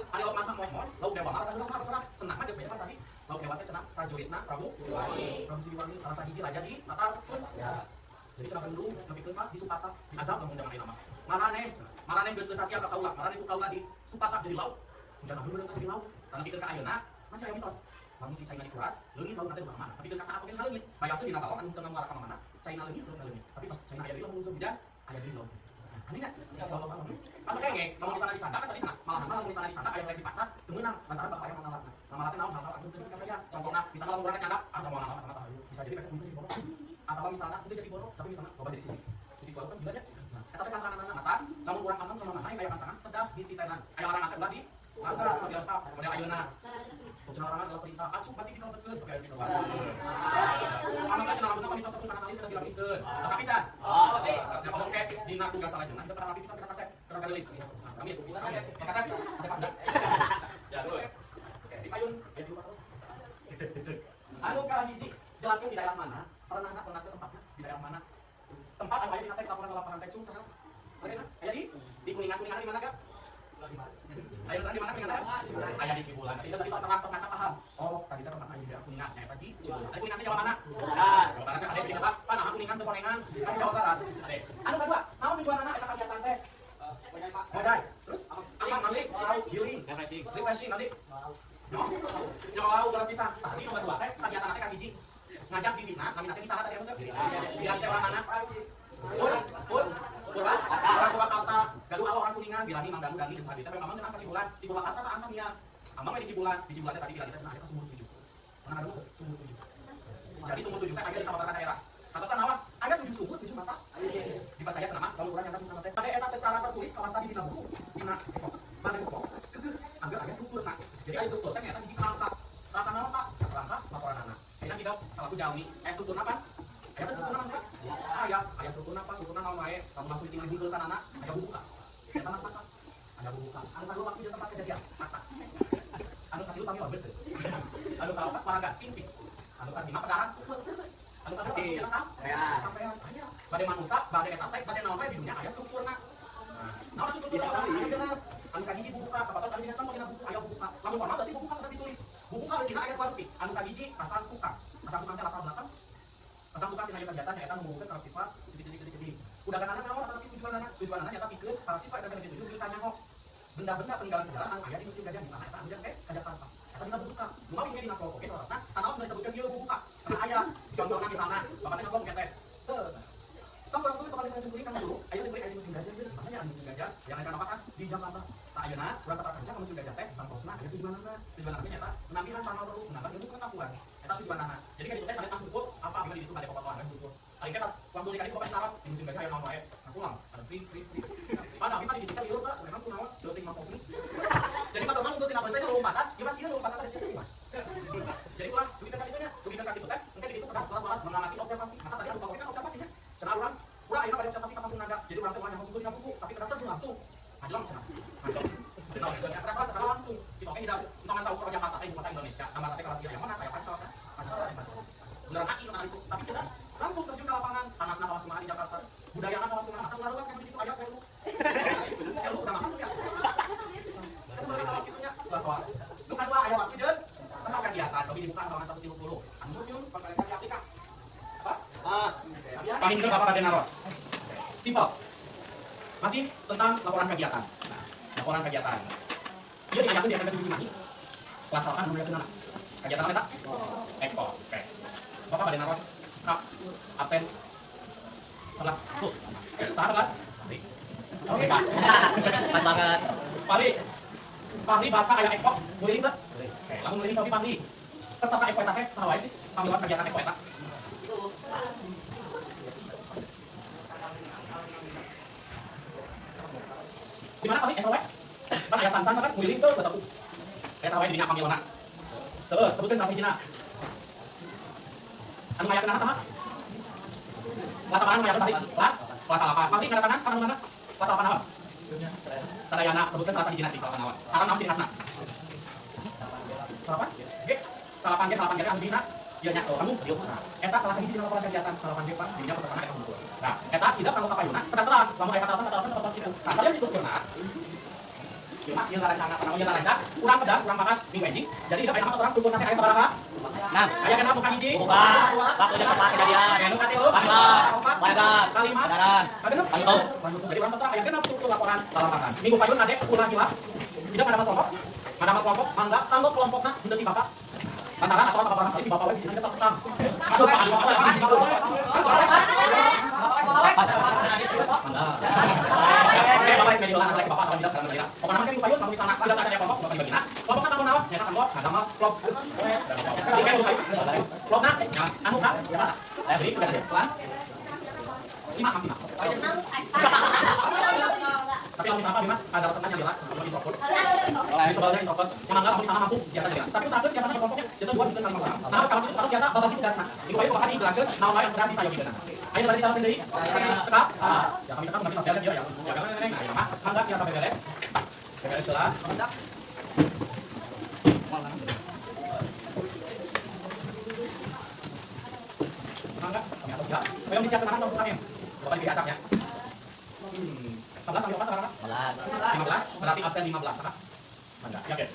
Ari lauk masak mohon, lauk dewa marah kan salah cenah mah jeung banyak tadi. Lauk dewa teh cenah prajuritna Prabu Siliwangi salah sahiji raja di Tatar Sunda. Jadi cenah Bandung nepikeun mah di Supata, di azab lamun zaman ayeuna mah. Marane geus satya ka kaula, marane ku kaula di Supata jadi lauk. Jangan dulu jadi lauk. Karena pikeun ka ayeuna masih aya mitos. Lamun si China dikuras, leungit lauk nanti mana? Tapi pikeun ka saat pikeun leungit. Bayangkeun dina bawah anu teu ngamuara ka mana? China leungit leungit. Tapi pas China aya di lauk musuh hujan, aya di lauk. Anehnya, kalau kayaknya, mau misalnya dicanda kan tadi malahan misalnya dicanda kayak di pasar, temenang lantaran bakal yang ngalatna. Ngalatna naon hal-hal anu teu dikamaya. Contohna, misalnya lamun urang canda, atau mau ngalatna tahu. Bisa jadi mereka jadi borok. Atau misalnya itu jadi borok, tapi misalnya loba jadi sisi borok kan bilanya. Nah, eta teh kantangan mata, lamun urang aman sama mana aya kantangan tedah di titenan. Aya larang angkat ulah di angkat model apa? Model ayeuna. Cenah larangan adalah perintah, asup berarti dinobatkeun pakai gitu. Amankan cenah lamun mitos teu kana kali sudah dilamikeun. Terus api can? Saya ngomong kayak di tugas salah jenah, kita pernah bisa kita kasih pernah gelis. Kami itu kita kasih panda. Ya dulu. Oke, di payun, ya di rumah terus. Anu ka hiji, jelaskan di daerah mana? Pernah ke tempatnya di daerah mana? Tempat anu aya di teh laporan lapangan teh cung saha? Aya di Kuningan di mana gak? Ayo tadi mana Kuningan? Aya di Cibulan. Tadi pas ngaca paham. Oh, tadi teh tempat aya di Kuningan, nya tadi Cibulan. Tadi Kuningan teh Jawa mana? Jawa Barat teh aya di tempat apa? Nah, Kuningan teh Kuningan, kan Jawa Barat. Ade. Anu kedua, naon tujuanna eta kegiatan teh? Ngajai. Terus ambil healing, refreshing nanti. Nyawa gelas pisang. Tadi nomor 2 teh kegiatan teh ka hiji. Ngajak bibitna, kami nanti bisa tadi anu teh. Biar teh orang mana? Orang Purwakarta, gaduh orang Kuningan, bilangin Mang Danu jeung saha teh memang cenah ka Cibulan. Di Purwakarta ka Ambang ya. Ambang di Cibulan teh tadi bilangin cenah aya ka Sumur 7. Pernah ngaduh Sumur 7. Jadi Sumur 7 teh aya di sababaraha daerah. Atosna naon? Aya 7 sumur, 7 mata. Dipercaya cenah mah kalau urang yang bisa teh. Pada eta secara tertulis kawas tadi dina buku, dina fokus, bade buku. Keukeuh, anggar aya strukturna. Jadi aya struktur teh nyata hiji kerangka. Kerangka naon, Pak? Kerangka laporanana. Ayeuna kita salaku jawi, strukturna apa? Aya strukturna mangsa. Aya strukturna apa? Strukturna naon wae? Kamu langsung tinggal dihungkeulkan anak, aya buku ka. Eta mas mata. Ada buku ka. Anu kadu waktu di tempat kejadian, mata. Anu kadu kami obat teh. Anu kaopat paraga pingping. Anu kadu lima pedaran. Anu kadu kita sampai aya. Bade manusia, bade eta teks, bade naon wae di dunia aya strukturna. Naon atuh strukturna? Anu kahiji buku ka, sapatos anu dina contoh dina buku aya buku ka. Lamun formal berarti buku ka tadi ditulis. Buku ka eusina aya 2 detik. Anu kahiji pasang tukang. Pasang tukang teh latar belakang. Pasang tukang tina kegiatan nya eta membubuhkeun para siswa titik-titik. Udah kan naon tapi tujuanna nyata pikeun para siswa SMP 7 ditanya kok benda-benda peninggalan sejarah anu aya di Museum Gajah di sana eta anu teh ka Jakarta. Eta dina buku ka. Lumah pinggir dina pokok ge salasna sanaos geus disebutkeun ieu buku ka. Karena aya contohna misalna bapak teh ngomong teh sampai langsung kepala saya sendiri kan dulu, ayah sendiri ayah musim gajah gitu, makanya ada musim gajah yang akan apa kan di Jakarta. Tak ayeuna urang sapat kerja ke musim gajah teh, bangkosna aya tujuanna nyata penampilan panel baru, menambah ilmu pengetahuan. Eta tujuanna. Jadi kan itu teh sanes buku apa di ditu bade potoan kan buku. Ari kita langsung dikali pokoknya laras di musim gajah aya naon wae. Pulang, ada free. Padahal kita di digital ieu Pak, memang kunaon syuting mah kopi. Jadi kalau orang syuting apa saja lompatan, ya masih lompatan dari situ Pak. Jadi ulah duit ka ditu nya, duit ka ditu teh, engke di ditu kedah kelas-kelas mengamati observasi. Maka tadi aku pakai observasinya. Cenah urang ayeuna pada observasi ka kampung naga. Jadi urang teh mah nyambung dina buku, tapi ternyata langsung. Anjlong cenah. Anjlong. Benar, kenapa sekarang langsung. Kita oke tidak untungan saukur ke Jakarta teh kota Indonesia. Gambar teh kelas yang mana saya pancol kan. Pancol beneran aki kan itu. Tapi kita langsung terjun ke lapangan. Panasna kawas kumaha di Jakarta. Budayana kawas kumaha. Atau ngaruas kan begitu aya perlu. Perlu udah makan tuh ya. Itu beneran kawas kitunya. Kelas soal. Lu kan aya waktu jeun. Kenal kegiatan coba dibuka halaman 130. Anu museum konferensi Afrika. Pas? Paling itu Bapak Raden Naros. Simpel. Masih tentang laporan kegiatan. Nah, laporan kegiatan. Dia diajarkan di SMP 7 Cimahi. Kelas 8 nomor 6. Kegiatan apa, Pak? Ekspor. Oke. Bapak Raden Naros. Kak, absen 11. Tuh. Salah 11. Oke, pas. Pas banget. Pahli bahasa kayak ekspor. Boleh ini, Pak? Oke, langsung mulai coba Pahli. Peserta ekspor teh saha wae sih? Panggilan kegiatan ekspor eta. Di mana kami SOW? Kan aya sansan kan nguliling seueur tetep. SOW di dinya panggilanna. Seueur, sebutkeun salah hijina. Anu ngayakeunana saha? Kelas apaan ngayakeun tadi? Kelas 8. Pangli ngayakeunana sekarang mana? Kelas 8 naon? Sadayana, sebutkeun salah hijina cik salah naon. Saran naon ciri khasna? Salapan? Oke. Salapan ge anu dina ieu nya kamu dieu. Eta salah sahiji dina laporan kegiatan salapan ge Pak, dina pesertana eta kumpul. Nah, eta tidak kanggo kapayuna, terang-terang, lamun aya katasan tetep kitu. Nah, saya distrukturna. cuma ieu ngarancana apa namanya ngarancak kurang pedas kurang pakas minggu enjing jadi ieu aya orang struktur nanti aya sabaraha 6 aya genap bukan hiji waktu udah tepat kejadian anu katilu warga kalimat kendaraan kagenep jadi orang peserta aya genap struktur laporan salamangan minggu payun ade ulah hilaf tidak ada kelompok mangga kanggo kelompokna henteu bapak lantaran atau sabaraha kali bapak we di sini tetep tetang masuk Pak di bapak bapak sendiri dolan lagi bapak kalau tidak karena daerah pokoknya mah kan minggu payun kamu bisa tidak ada kelompok bapak dibagina kelompok kan naon nyata kan agama kelompok jadi kan kelompok nah anu kan ya mana jadi udah ada pelan 5 maksimal tapi kalau misalnya Bima ada resepnya Lila sama introvert di sebelahnya introvert yang anggap kamu sama mampu biasa Lila tapi sakit biasanya kelompoknya kita dua bikin kali orang nah kalau itu biasa bapak juga gasna minggu payun bapak dijelaskan nama yang berarti saya juga ayo berarti tahu sendiri tetap ya kami tetap nanti sosial dia ya jangan neneng nah mama mangga ya sampai beres lah mangga kami atas ya yang disiapkan makan untuk kami bapak diberi acak ya 11 sampai berapa sekarang? 15 berarti absen 15 apa? Mangga siap ya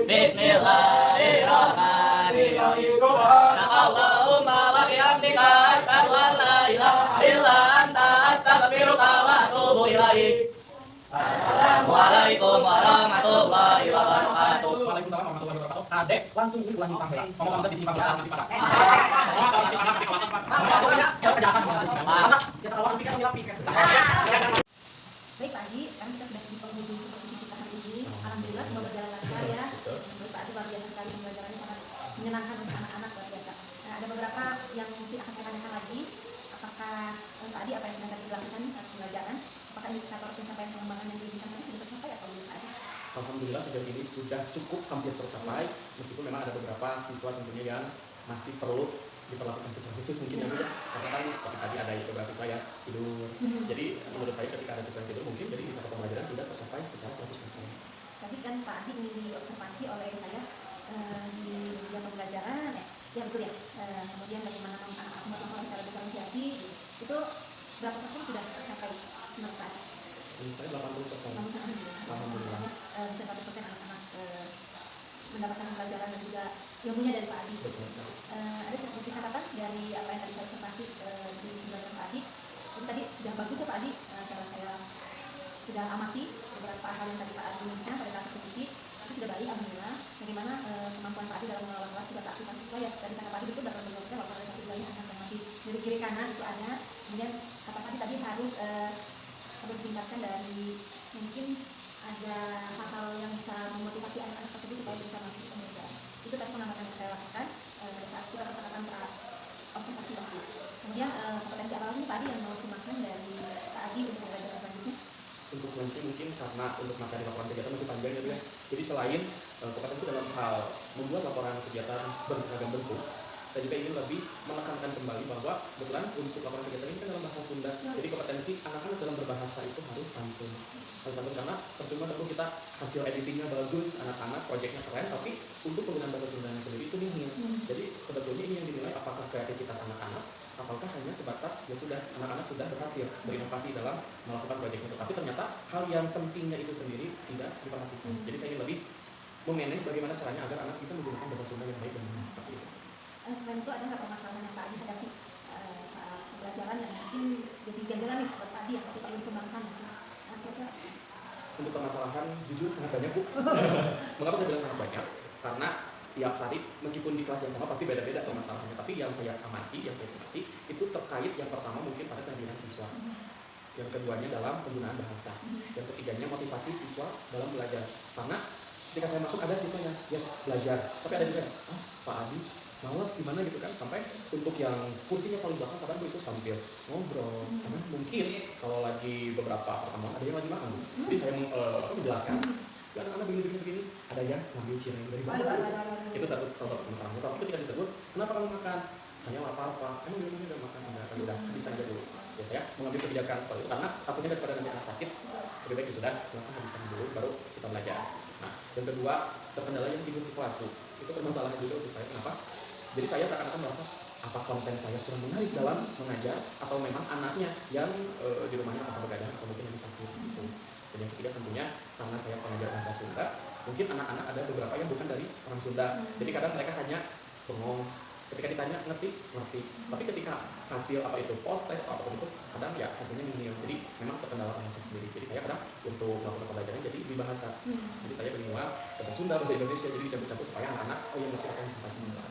Bismillahirrahmanirrahim. Allahumma wa bihamdika asyhadu an la ilaha illa anta astaghfiruka wa atubu ilaik. Assalamualaikum warahmatullahi wabarakatuh. Waalaikumsalam warahmatullahi wabarakatuh. Adek langsung ini ulangi panggilan. Ngomong di sini panggilan masih parah. Oh, kalau masih parah di kawasan Pak. Maksudnya siapa kejahatan sama sini. Karena biasa orang pikir ngira pikir. Baik Pak Adi, sekarang kita sudah di penghujung sesi kita hari ini. Alhamdulillah semoga berjalan lancar ya. Baik Pak Adi, luar biasa sekali pembelajarannya sangat menyenangkan untuk anak-anak luar biasa. Nah, ada beberapa yang mungkin akan saya tanyakan lagi. Apakah Pak Adi apa yang sedang dilakukan saat pembelajaran? Apakah indikator pencapaian pengembangan yang diinginkan tadi sudah tercapai atau belum Pak Adi? Alhamdulillah sejauh ini sudah cukup hampir tercapai. Meskipun memang ada beberapa siswa tentunya yang masih perlu diperlakukan secara khusus mungkin ya Bu ya. Karena kan seperti tadi ada beberapa siswa yang tidur. Jadi menurut saya ketika ada siswa yang tidur mungkin jadi indikator pembelajaran tidak tercapai secara 100%. Tadi kan Pak Adi ini diobservasi oleh saya di jam pembelajaran, ya betul ya. Kemudian bagaimana anak-anak motivasi secara diferensiasi itu berapa persen sudah tercapai menurut Pak Adi? Menurut saya 80%. Alhamdulillah. Bisa 1% anak-anak mendapatkan pelajaran dan juga ilmunya dari Pak Adi. Ada sedikit catatan dari apa yang tadi saya observasi di pembelajaran Pak Adi. Ini tadi sudah bagus ya Pak Adi, saya sudah amati beberapa hal yang tadi Pak Adi menunjukkan pada saat diskusi itu sudah baik alhamdulillah. Bagaimana kemampuan Pak Adi dalam mengelola kelas juga aktivitas siswa ya dari kata Pak Adi itu dapat menunjukkan bahwa pada saat wilayah anak yang masih dari kiri kanan itu ada. Kemudian kata Pak Adi tadi harus ditingkatkan dari mungkin ada hal-hal yang bisa memotivasi anak-anak tersebut supaya bisa masuk ke pembelajaran. Itu tadi pengamatan yang saya lakukan pada saat kita melaksanakan observasi waktu. Kemudian kompetensi apa lagi Pak Adi yang mau dimakan dari Pak Adi untuk pembelajaran selanjutnya? Untuk selanjutnya mungkin karena untuk materi laporan kegiatan masih panjang ya Bu ya. Jadi selain kompetensi dalam hal membuat laporan kegiatan beragam bentuk, saya juga ingin lebih menekankan kembali bahwa kebetulan untuk laporan kegiatan ini kan dalam bahasa Sunda. Jadi kompetensi anak-anak dalam berbahasa itu harus santun. Harus santun karena percuma tentu kita hasil editingnya bagus, anak-anak proyeknya keren, tapi untuk penggunaan bahasa Sundanya sendiri itu nihil. Jadi sebetulnya ini yang dinilai apakah kreativitas anak-anak, apakah hanya sebatas ya sudah anak-anak sudah berhasil berinovasi dalam melakukan proyek itu. Tapi ternyata hal yang pentingnya itu sendiri tidak diperhatikan. Jadi saya ingin lebih memanage bagaimana caranya agar anak bisa menggunakan bahasa Sunda yang baik dan benar seperti itu. Selain itu ada nggak permasalahan yang Pak Adi hadapi saat pembelajaran yang mungkin jadi ganjalan nih buat Pak Adi yang masih perlu dikembangkan? Untuk permasalahan jujur sangat banyak Bu. Mengapa saya bilang sangat banyak? Karena setiap hari meskipun di kelas yang sama pasti beda-beda permasalahannya. Tapi yang saya amati, yang saya cermati itu terkait yang pertama mungkin pada kehadiran siswa. Yang keduanya dalam penggunaan bahasa. Yang ketiganya motivasi siswa dalam belajar. Karena ketika saya masuk ada siswanya, yes belajar. Tapi ada juga, Pak Adi malas gimana gitu kan, sampai untuk yang kursinya paling belakang kadang itu sambil ngobrol karena mungkin kalau lagi beberapa pertemuan ada yang lagi makan jadi saya menjelaskan ya anak-anak begini ada yang ngambil cireng dari bawah itu salah satu masalahnya. Tapi ketika ditegur kenapa kamu makan, saya lapar Pak, kamu belum udah makan udah habis aja dulu ya. Saya mengambil kebijakan seperti itu karena takutnya daripada nanti anak sakit lebih baik sudah silakan habiskan dulu baru kita belajar. Nah yang kedua terkendala yang tidur di kelas Bu, itu permasalahan juga untuk saya. Kenapa? Jadi saya seakan-akan merasa apa konten saya kurang menarik dalam mengajar atau memang anaknya yang di rumahnya apa begadang atau mungkin lagi sakit gitu. Dan yang ketiga tentunya karena saya pengajar bahasa Sunda, mungkin anak-anak ada beberapa yang bukan dari orang Sunda, jadi kadang mereka hanya bengong ketika ditanya ngerti, tapi ketika hasil apa itu post test atau apapun itu kadang ya hasilnya minim, jadi memang terkendala bahasa sendiri. Jadi saya kadang untuk melakukan pembelajaran jadi di bahasa, jadi saya bilingual bahasa Sunda, bahasa Indonesia, jadi dicampur-campur supaya anak-anak yang ngerti apa yang saya sampaikan.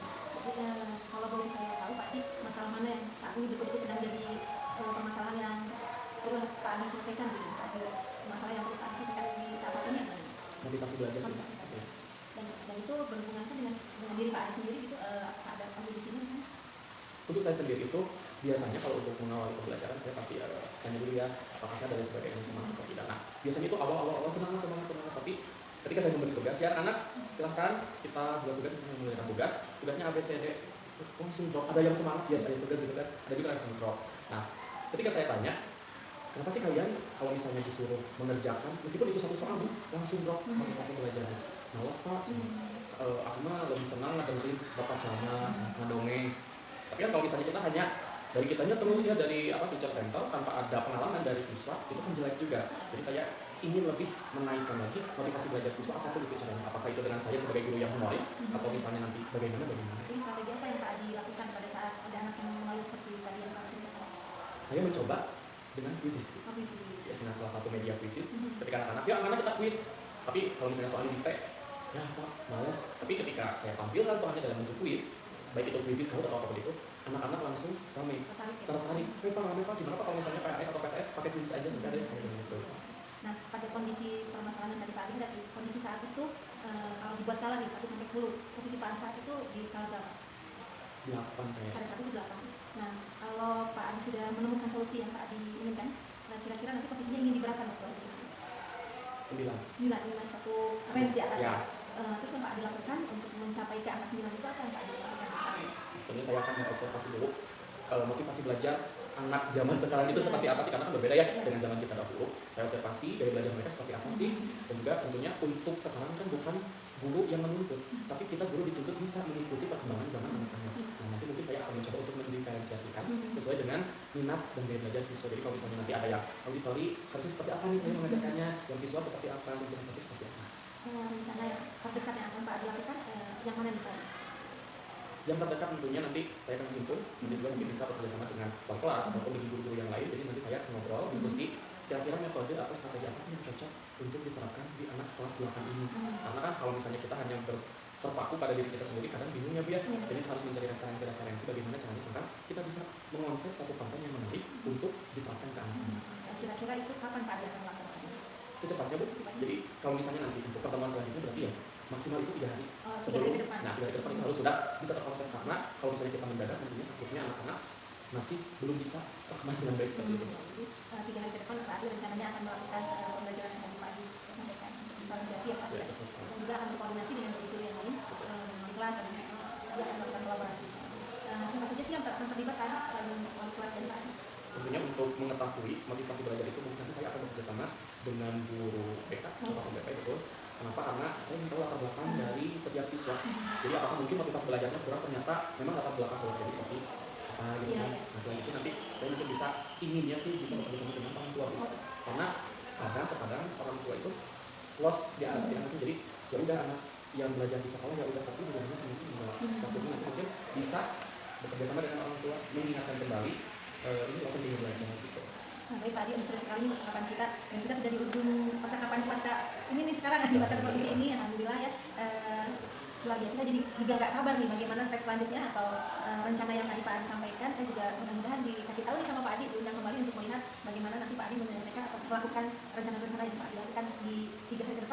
Kalau boleh saya tahu Pak Adi, masalah mana yang saat ini betul-betul sedang jadi permasalahan yang perlu Pak Adi selesaikan gitu? Masalah yang perlu Pak Adi selesaikan di saat ini apa? Motivasi belajar sih. Dan itu berhubungan kan dengan diri Pak Adi sendiri gitu, ada kondisinya di sana? Untuk saya sendiri itu biasanya kalau untuk mengawali pembelajaran saya pasti tanya dulu ya apakah saya dari sebagai yang semangat atau tidak. Nah biasanya itu awal semangat, tapi ketika saya memberi tugas ya anak silahkan kita buat tugas, misalnya mengerjakan tugasnya A B C D, langsung drop. Ada yang semangat ya saya tugas gitu kan, ada juga langsung drop. Nah ketika saya tanya kenapa sih kalian kalau misalnya disuruh mengerjakan meskipun itu satu soal langsung drop motivasi belajarnya? Malas Pak, aku mah lebih senang ngedengerin bapak ceramah, ngedongeng. Tapi kan kalau misalnya kita hanya dari kitanya terus ya dari teacher center tanpa ada pengalaman dari siswa, itu kan jelek juga. Jadi saya ingin lebih menaikkan lagi motivasi belajar siswa apapun itu caranya. Apakah itu dengan saya sebagai guru yang humoris atau misalnya nanti bagaimana. Jadi strategi apa yang Pak Adi lakukan pada saat ada anak yang mengeluh seperti tadi yang Pak Adi ceritakan? Saya mencoba dengan kuisis. Ya, dengan salah satu media kuisis. Ketika anak-anak, ya anak-anak kita kuis. Tapi kalau misalnya soalnya dikte, ya Pak, males. Tapi ketika saya tampilkan soalnya dalam bentuk kuis, baik itu kuisis atau apapun itu, anak-anak langsung ramai tertarik. Pak, ramai Pak, gimana Pak kalau misalnya PAS atau PTS pakai kuisis aja sebenarnya gitu. Nah, pada kondisi permasalahan yang tadi Pak Adi dari kondisi saat itu, kalau dibuat skala nih 1 sampai 10, posisi Pak Adi saat itu di skala berapa? 8 kayak. Pada saat itu 8. Nah, kalau Pak Adi sudah menemukan solusi yang Pak Adi inginkan, kira-kira nanti posisinya ingin di berapa nih setelah itu? 9 dengan satu range di atas. Ya. Terus yang Pak Adi lakukan untuk mencapai ke angka 9 itu apa yang Pak Adi lakukan? Tentunya saya akan mengobservasi dulu motivasi belajar anak zaman sekarang itu seperti apa sih, karena kan berbeda ya dengan zaman kita dahulu. Saya observasi dari belajar mereka seperti apa sih, dan juga tentunya untuk sekarang kan bukan guru yang menuntut, tapi kita guru dituntut bisa mengikuti perkembangan zaman anak-anak. Nah, nanti mungkin saya akan mencoba untuk mendiferensiasikan sesuai dengan minat dan gaya belajar siswa. Jadi kalau misalnya nanti ada yang auditori, nanti seperti apa nih saya mengajarkannya, yang visual seperti apa, yang kinesthetik seperti apa. Rencana yang terdekat yang akan Pak Adi lakukan, yang mana nih Pak? Yang terdekat tentunya nanti saya akan himpun, nanti juga mungkin bisa bekerjasama dengan wali kelas ataupun dengan guru-guru yang lain. Jadi nanti saya ngobrol, diskusi, kira-kira metode atau strategi apa sih yang cocok untuk diterapkan di anak kelas 8 ini. Karena kan kalau misalnya kita hanya terpaku pada diri kita sendiri, kadang bingung ya Bu ya. Jadi harus mencari referensi bagaimana caranya sehingga kita bisa mengonsep satu konten yang menarik untuk diterapkan ke anak-anak. Kira-kira itu kapan Pak Adi akan melaksanakannya? Secepatnya Bu. Jadi kalau misalnya nanti untuk pertemuan selanjutnya berarti ya maksimal itu 3 hari sebelum. 3 hari ke depan. Nah 3 hari ke depan itu harus sudah bisa terkonsep, karena kalau misalnya kita mendadak tentunya takutnya anak-anak masih belum bisa terkemas dengan baik seperti itu. Jadi 3 hari ke depan Pak Adi rencananya akan melakukan pembelajaran yang tadi Pak Adi sampaikan untuk diferensiasi ya Pak Adi. Dan juga akan berkoordinasi dengan guru yang lain di kelas dan juga akan melakukan kolaborasi. Siapa saja sih yang terlibat tadi selain wali kelas dan Pak Adi? Tentunya untuk mengetahui motivasi belajar itu mungkin nanti saya akan bekerjasama dengan guru BK atau BP betul. Kenapa? Karena saya ingin tahu latar belakang dari setiap siswa. Jadi apakah mungkin motivasi belajarnya kurang, ternyata memang latar belakang keluarga seperti apa gitu kan. Nah selain itu nanti saya mungkin bisa inginnya sih bisa bekerjasama dengan orang tua gitu. Karena kadang orang tua itu los di anak itu, jadi ya udah anak yang belajar di sekolah ya udah, tapi bagaimana mungkin takutnya nanti mungkin bisa bekerjasama dengan orang tua mengingatkan kembali ini waktu dia belajar gitu. Nah, baik Pak Adi, seru sekali percakapan kita, dan kita sudah di ujung percakapan pasca ini nih sekarang di masa kondisi ini, alhamdulillah ya. Luar biasa, jadi juga nggak sabar nih bagaimana step selanjutnya atau rencana yang tadi Pak Adi sampaikan. Saya juga mudah-mudahan dikasih tahu nih sama Pak Adi, diundang kembali untuk melihat bagaimana nanti Pak Adi menyelesaikan atau melakukan rencana-rencana yang Pak Adi lakukan di 3 hari ke depan.